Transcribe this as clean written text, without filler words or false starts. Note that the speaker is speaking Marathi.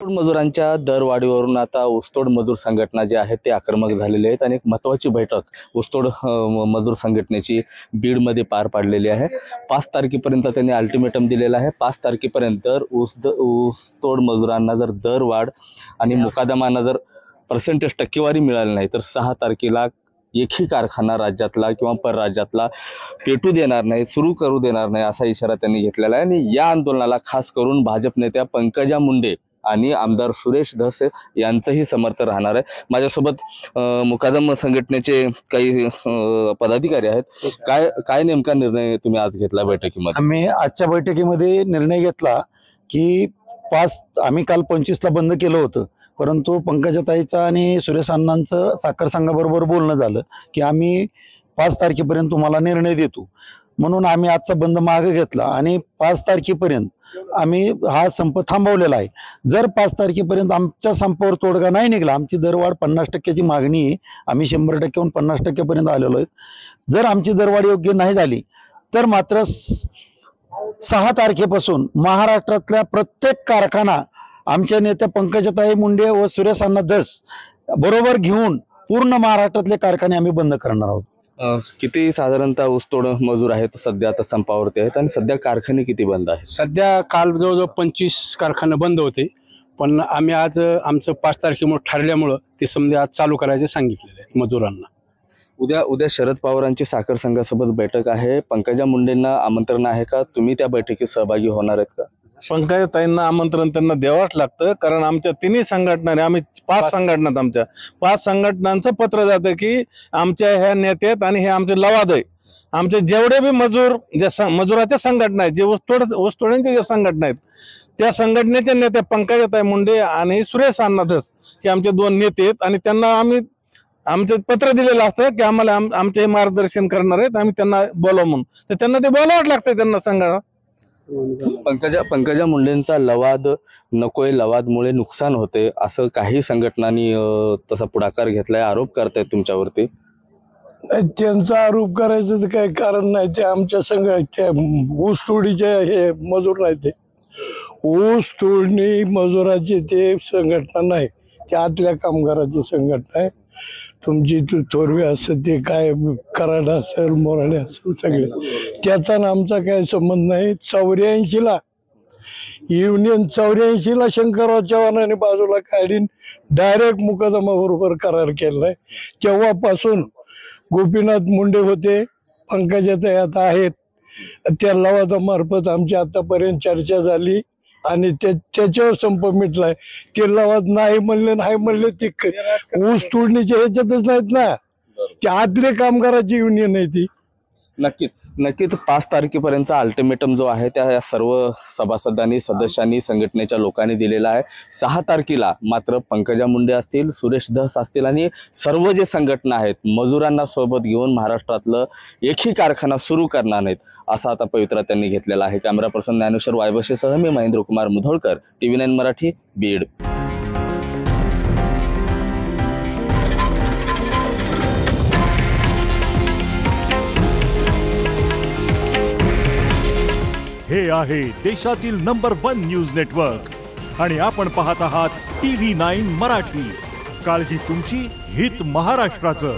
मजुरांच्या दरवाढीवरून आता ऊसतोड मजूर संघटना जे आहेत ते आक्रमक झालेले आहेत आणि एक महत्त्वाची बैठक ऊसतोड मजूर संघटनेची बीडमध्ये पार पाडलेली आहे। 5 तारखेपर्यंत त्यांनी अल्टिमेटम दिलेला आहे। 5 तारखेपर्यंत ऊसतोड मजुरांना जर दरवाढ आणि मुकादमांना जर पर्सेंटेज टक्केवारी मिळाली नाही तर 6 तारखेला एकही कारखाना राज्यातला किंवा परराज्यातला पेटू देणार नाही, सुरू करू देणार नाही असा इशारा त्यांनी घेतलेला आहे। आणि या आंदोलनाला खास करून भाजप नेत्या पंकजा मुंडे आणि आमदार सुरेश धस यांचंही समर्थन राहणार आहे। माझ्यासोबत मुकादम संघटनेचे काही पदाधिकारी आहेत। काय नेमका निर्णय तुम्ही आज घेतला बैठकीमध्ये? आम्ही आजच्या बैठकीमध्ये निर्णय घेतला की आम्ही काल 25ला बंद केलं होतं, परंतु पंकजाताईचा आणि सुरेश अण्णांचं साखर संघाबरोबर बोलणं झालं की आम्ही 5 तारखेपर्यंत तुम्हाला निर्णय देतो, म्हणून आम्ही आजचा बंद मागे घेतला आणि 5 तारखेपर्यंत आम्ही हा संप थांबवलेला आहे। जर 5 तारखेपर्यंत आमच्या संपावर तोडगा नाही निघाला, आमची दरवाढ 50% मागणी आहे, आम्ही 100%हून 50% आलेलो आहे। जर आमची दरवाढ योग्य नाही झाली तर मात्र 6 तारखेपासून महाराष्ट्रातल्या प्रत्येक कारखाना आमच्या नेत्या पंकजाताई मुंडे व सुरेश अण्णा धस बरोबर घेऊन पूर्ण महाराष्ट्रातले कारखाने आम्ही बंद करणार आहोत। किती साधारणतः ऊसतोड मजूर आहेत सध्या आता संपावरती आहेत आणि सध्या कारखाने किती बंद आहेत? सध्या काल जवळजवळ 25 कारखाने बंद होते, पण आम्ही आज आमचं 5 तारखेमुळे ठरल्यामुळं ते समजे आज चालू करायचे सांगितलेले आहेत मजुरांना। उद्या शरद पवारांची साखर संघासोबत बैठक आहे, पंकजा मुंडेंना आमंत्रण आहे का? तुम्ही त्या बैठकीत सहभागी होणार आहेत का? पंकजाताईंना आमंत्रण त्यांना द्यावंच लागतं, कारण आमच्या तिन्ही संघटना आम्ही 5 संघटनात आमच्या 5 संघटनांचं पत्र जातं की आमच्या ह्या नेत्यात आणि हे आमचे लवाद आहे, आमचे जेवढे बी मजूर ज्या मजुराच्या संघटना आहेत, जे ऊसतोड्यांच्या ज्या संघटना आहेत त्या संघटनेच्या नेत्या पंकजाताई मुंडे आणि सुरेश अण्णा धस हे आमचे 2 नेते आहेत आणि त्यांना आम्ही आमचं पत्र दिलेलं असतं की आम्हाला आमचे मार्गदर्शन करणार आहेत, आम्ही त्यांना बोलावं म्हणून, तर त्यांना ते बोलावंच लागतं त्यांना सांगा। पंकजा मुंडेंचा लवाद नकोय, लवादमुळे नुकसान होते असं काही संघटनांनी तसा पुढाकार घेतलाय, आरोप करतायत तुमच्यावरती। त्यांचा आरोप करायचं तर काही कारण नाही, ते आमच्या संघाच्या ऊस तोडीचे हे मजूर नाही, ते ऊस तोडणी मजुराची ते संघटना नाही, ते आतल्या कामगाराची संघटना आहे। तुमची थोरवी असेल, ते काय कराड असेल, मोराळे असेल, सगळे त्याचा आमचा काही संबंध नाही। 84ला युनियन 84ला शंकरराव चव्हाणांनी बाजूला काढून डायरेक्ट मुकदमाबरोबर करार केलाय। तेव्हापासून गोपीनाथ मुंडे होते, पंकजाताई आता आहेत, त्या लवादामार्फत आमची आतापर्यंत चर्चा झाली आणि त्याच्यावर संप मिटलाय। ते लवाद नाही म्हणले ते ऊस तोडणीच्या ह्याच्यातच नाहीत ना, ते आतले कामगाराची युनियन आहे ती। नक्कीच 5 तारखेपर्यंतचा अल्टिमेटम जो आहे त्या सर्व सभासदांनी सदस्यांनी संघटनेच्या लोकांनी दिलेला आहे। 6 तारखेला मात्र पंकजा मुंडे असतील, सुरेश धस असतील आणि सर्व जे संघटना आहेत मजुरांना सोबत घेऊन महाराष्ट्रातलं एकही कारखाना सुरू करणार नाहीत असा आता पवित्रा त्यांनी घेतलेला आहे। कॅमेरा पर्सन ज्ञानेश्वर वायबशेसह मी महेंद्र कुमार मुधोळकर, TV9 मराठी, बीड। हे आहे देशातील नंबर 1 न्यूज नेटवर्क आणि आपण पाहत आहात TV9 मराठी। काळजी तुमची, हित महाराष्ट्राचं।